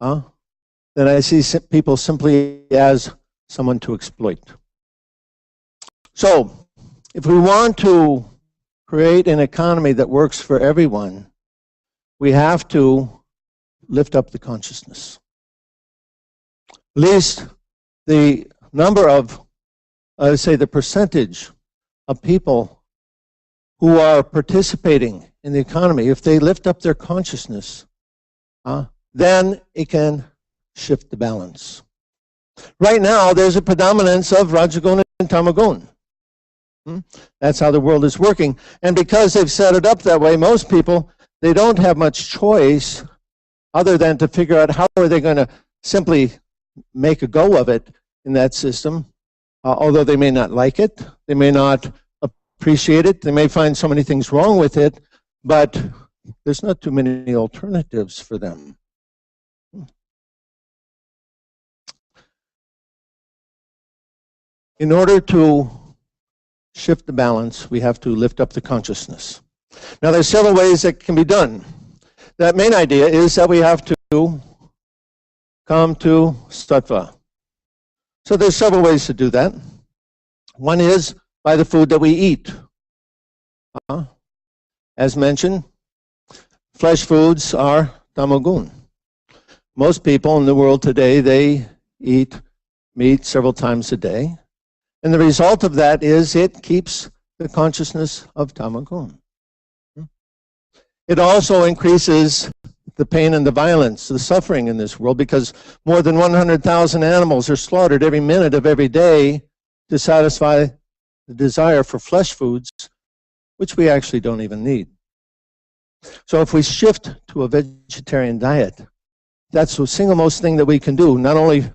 then I see people simply as someone to exploit. So, if we want to create an economy that works for everyone, we have to lift up the consciousness. At least the number of, say the percentage of people who are participating in the economy, if they lift up their consciousness, then it can shift the balance. Right now, there's a predominance of Rajagun and Tamagun. That's how the world is working. And because they've set it up that way, most people, they don't have much choice other than to figure out how are they going to simply make a go of it in that system, although they may not like it, they may not appreciate it, they may find so many things wrong with it, but there's not too many alternatives for them. In order to shift the balance, we have to lift up the consciousness. Now, there's several ways that can be done. That main idea is that we have to come to sattva. So there's several ways to do that. One is by the food that we eat. As mentioned, flesh foods are tamagun. Most people in the world today, they eat meat several times a day. And the result of that is it keeps the consciousness of tamagun. It also increases the pain and the violence, the suffering in this world, because more than 100,000 animals are slaughtered every minute of every day to satisfy the desire for flesh foods, which we actually don't even need. So if we shift to a vegetarian diet, that's the single most thing that we can do, not only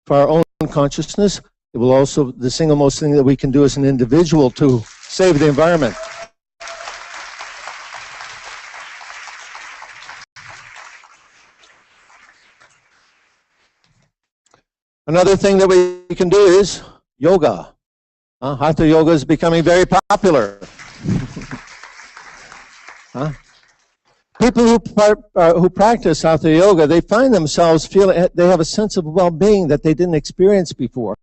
for our own consciousness, it will also the single most thing that we can do as an individual to save the environment. Another thing that we can do is yoga. Hatha yoga is becoming very popular. People who practice hatha yoga, they find themselves feeling, they have a sense of well-being that they didn't experience before.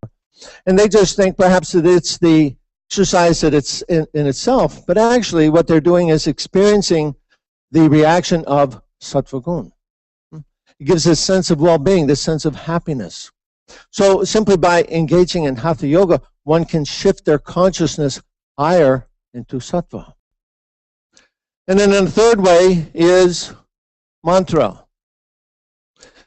And they just think perhaps that it's the exercise that it's in itself, but actually what they're doing is experiencing the reaction of sattva gun. It gives this sense of well-being, this sense of happiness. So simply by engaging in hatha yoga, one can shift their consciousness higher into sattva. And then the third way is mantra.